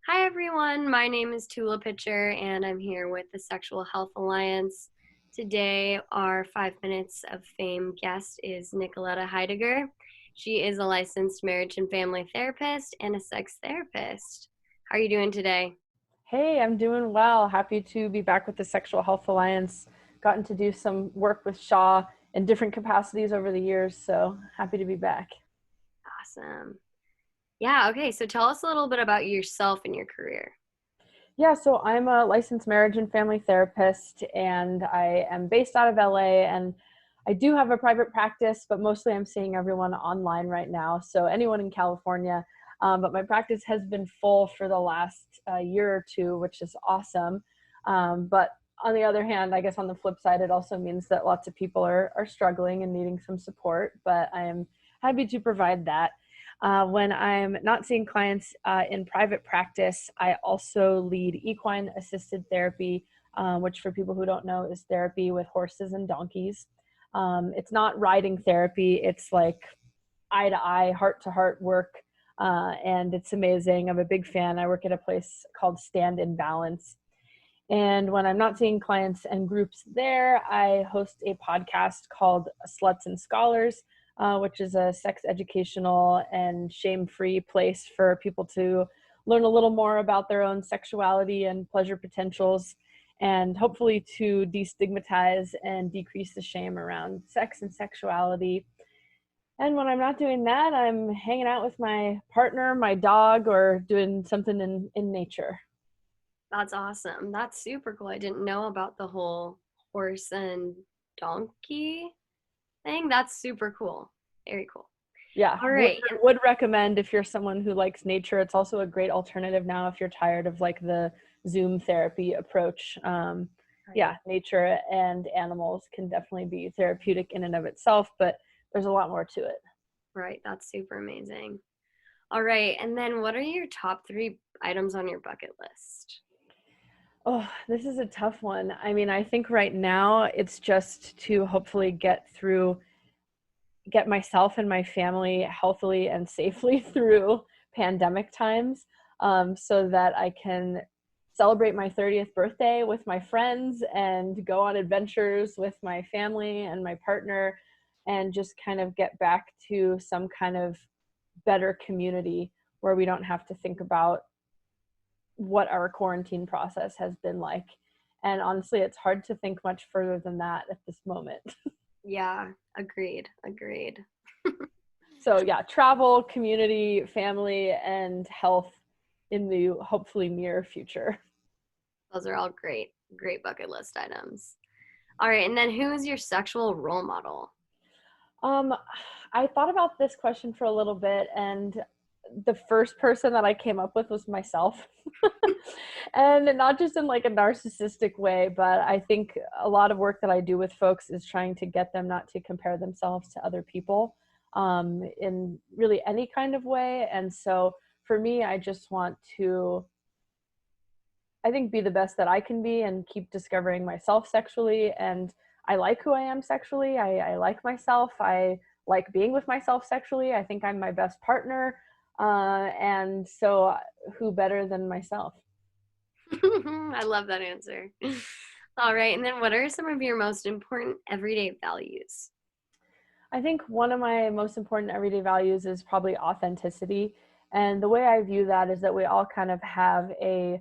Hi everyone, my name is Tula Pitcher and I'm here with the Sexual Health Alliance. Today, our 5 Minutes of Fame guest is Nicoletta Heidegger. She is a licensed marriage and family therapist and a sex therapist. How are you doing today? Hey, I'm doing well. Happy to be back with the Sexual Health Alliance. Gotten to do some work with Shaw in different capacities over the years, so happy to be back. Awesome. Yeah, okay, so tell us a little bit about yourself and your career. Yeah, so I'm a licensed marriage and family therapist, and I am based out of LA. And I do have a private practice, but mostly I'm seeing everyone online right now. So anyone in California. But my practice has been full for the last year or two, which is awesome. But on the other hand, I guess on the flip side, it also means that lots of people are struggling and needing some support. But I am happy to provide that. When I'm not seeing clients in private practice, I also lead equine assisted therapy, which for people who don't know is therapy with horses and donkeys. It's not riding therapy, it's like eye to eye, heart to heart work. And it's amazing. I'm a big fan. I work at a place called Stand in Balance. And when I'm not seeing clients and groups there, I host a podcast called Sluts and Scholars, which is a sex educational and shame free place for people to learn a little more about their own sexuality and pleasure potentials, and hopefully to destigmatize and decrease the shame around sex and sexuality. And when I'm not doing that, I'm hanging out with my partner, my dog, or doing something in nature. That's awesome. That's super cool. I didn't know about the whole horse and donkey thing. That's super cool. Very cool. Yeah, All would right. would recommend if you're someone who likes nature. It's also a great alternative now if you're tired of like the Zoom therapy approach. Right. Yeah, nature and animals can definitely be therapeutic in and of itself, but there's a lot more to it. Right. That's super amazing. All right. And then what are your top three items on your bucket list? Oh, this is a tough one. I mean, I think right now it's just to hopefully get myself and my family healthily and safely through pandemic times, so that I can celebrate my 30th birthday with my friends and go on adventures with my family and my partner, and just kind of get back to some kind of better community where we don't have to think about what our quarantine process has been like. And honestly, it's hard to think much further than that at this moment. Yeah. Agreed. Agreed. So yeah, travel, community, family, and health in the hopefully near future. Those are all great, great bucket list items. All right. And then who is your sexual role model? Um, I thought about this question for a little bit, and the first person that I came up with was myself. And not just in like a narcissistic way, but I think a lot of work that I do with folks is trying to get them not to compare themselves to other people, in really any kind of way. And so for me, I just want to, I think, be the best that I can be and keep discovering myself sexually. And I like who I am sexually. I like myself. I like being with myself sexually. I think I'm my best partner. And so, who better than myself? I love that answer. All right. And then what are some of your most important everyday values? I think one of my most important everyday values is probably authenticity. And the way I view that is that we all kind of have a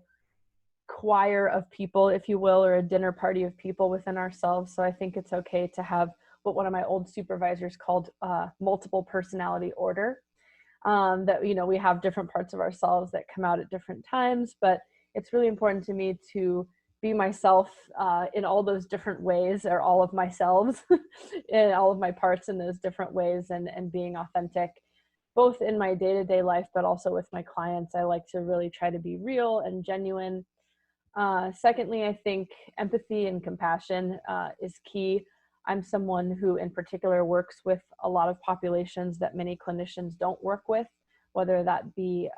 choir of people, if you will, or a dinner party of people within ourselves. So I think it's okay to have what one of my old supervisors called multiple personality order. That, you know, we have different parts of ourselves that come out at different times, but it's really important to me to be myself in all those different ways, or all of myself in all of my parts in those different ways, and being authentic both in my day-to-day life but also with my clients. I like to really try to be real and genuine. Secondly, I think empathy and compassion is key. I'm someone who, in particular, works with a lot of populations that many clinicians don't work with, whether that be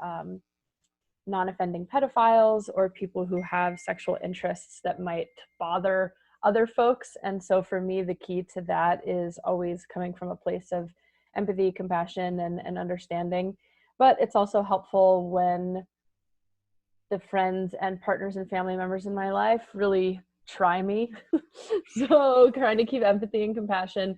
non offending pedophiles or people who have sexual interests that might bother other folks. And so, for me, the key to that is always coming from a place of empathy, compassion, and understanding. But it's also helpful when the friends and partners and family members in my life really try me. So trying to keep empathy and compassion.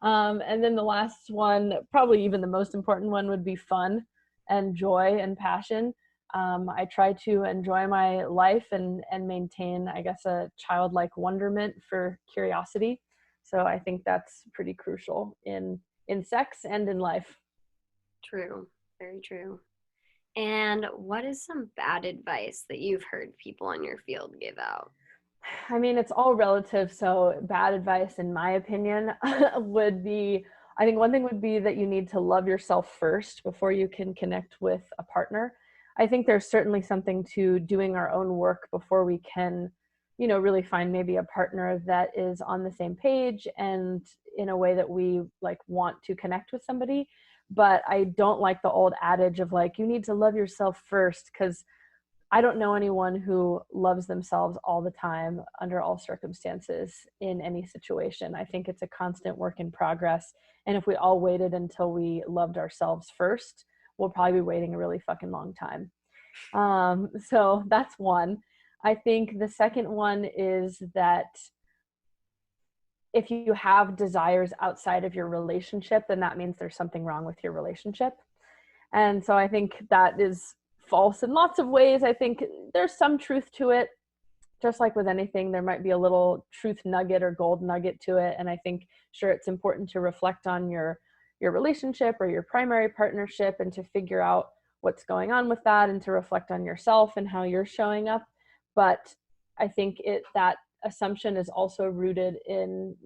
And then the last one, probably even the most important one, would be fun and joy and passion. I try to enjoy my life and maintain, I guess, a childlike wonderment for curiosity. So I think that's pretty crucial in sex and in life. True. Very true. And what is some bad advice that you've heard people in your field give out? I mean, it's all relative. So bad advice, in my opinion, would be, I think one thing would be that you need to love yourself first before you can connect with a partner. I think there's certainly something to doing our own work before we can, really find maybe a partner that is on the same page and in a way that we like want to connect with somebody. But I don't like the old adage of like, you need to love yourself first, because I don't know anyone who loves themselves all the time under all circumstances in any situation. I think it's a constant work in progress. And if we all waited until we loved ourselves first, we'll probably be waiting a really fucking long time. So that's one. I think the second one is that if you have desires outside of your relationship, then that means there's something wrong with your relationship. And so I think that is false in lots of ways. I think there's some truth to it. Just like with anything, there might be a little truth nugget or gold nugget to it. And I think, sure, it's important to reflect on your relationship or your primary partnership and to figure out what's going on with that and to reflect on yourself and how you're showing up. But I think that assumption is also rooted in,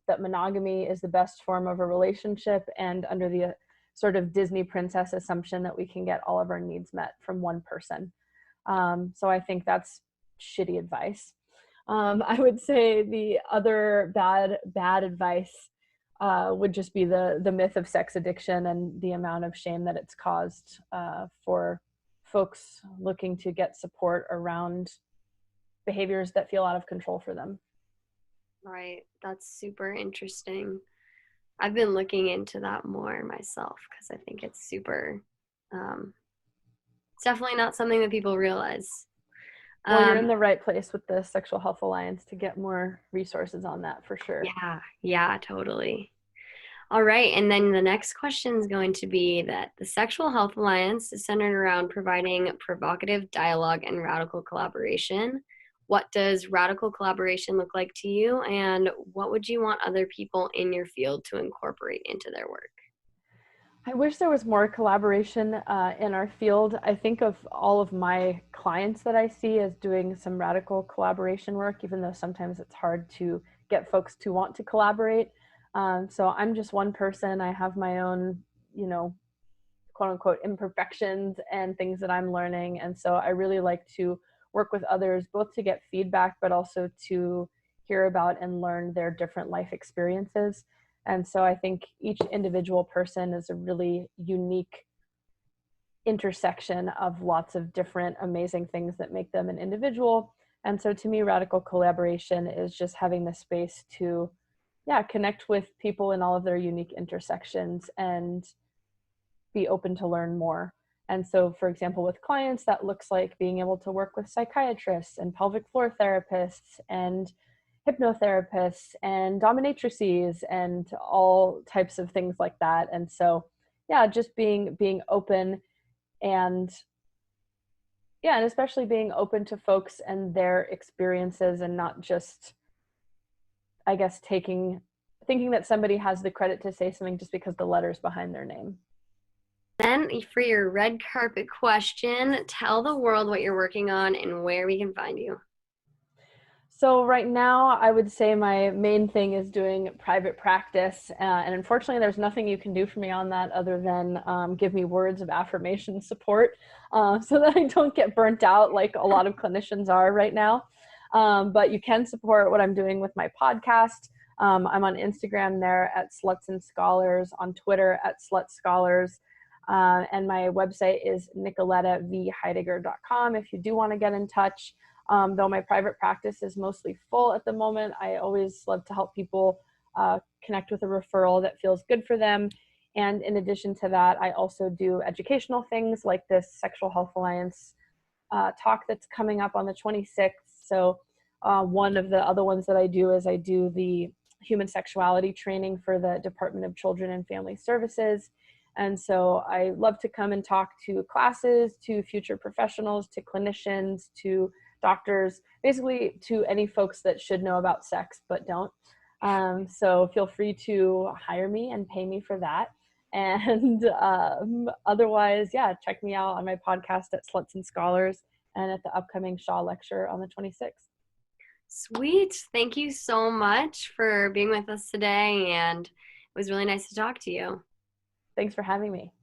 that monogamy is the best form of a relationship, and under the sort of Disney princess assumption that we can get all of our needs met from one person. So I think that's shitty advice. I would say the other bad advice would just be the myth of sex addiction and the amount of shame that it's caused for folks looking to get support around behaviors that feel out of control for them. Right. That's super interesting. I've been looking into that more myself because I think it's it's definitely not something that people realize. Well, you're in the right place with the Sexual Health Alliance to get more resources on that for sure. Yeah, totally. All right. And then the next question is going to be that the Sexual Health Alliance is centered around providing provocative dialogue and radical collaboration. What does radical collaboration look like to you? And what would you want other people in your field to incorporate into their work? I wish there was more collaboration in our field. I think of all of my clients that I see as doing some radical collaboration work, even though sometimes it's hard to get folks to want to collaborate. So I'm just one person. I have my own, quote unquote imperfections and things that I'm learning. And so I really like to work with others, both to get feedback, but also to hear about and learn their different life experiences. And so I think each individual person is a really unique intersection of lots of different amazing things that make them an individual. And so to me, radical collaboration is just having the space to, connect with people in all of their unique intersections and be open to learn more. And so, for example, with clients, that looks like being able to work with psychiatrists and pelvic floor therapists and hypnotherapists and dominatrices and all types of things like that. And so, just being open and and especially being open to folks and their experiences and not just, I guess, thinking that somebody has the credit to say something just because the letter's behind their name. Then for your red carpet question, tell the world what you're working on and where we can find you. So right now, I would say my main thing is doing private practice. And unfortunately, there's nothing you can do for me on that other than give me words of affirmation support so that I don't get burnt out like a lot of clinicians are right now. But you can support what I'm doing with my podcast. I'm on Instagram there at Sluts and Scholars, on Twitter at Slut Scholars. And my website is nicolettaheidegger.com if you do want to get in touch. Though my private practice is mostly full at the moment, I always love to help people connect with a referral that feels good for them. And in addition to that, I also do educational things like this Sexual Health Alliance talk that's coming up on the 26th. So one of the other ones that I do is I do the human sexuality training for the Department of Children and Family Services. And so I love to come and talk to classes, to future professionals, to clinicians, to doctors, basically to any folks that should know about sex but don't. So feel free to hire me and pay me for that. And otherwise, yeah, check me out on my podcast at Sluts and Scholars and at the upcoming Shaw lecture on the 26th. Sweet. Thank you so much for being with us today, and it was really nice to talk to you. Thanks for having me.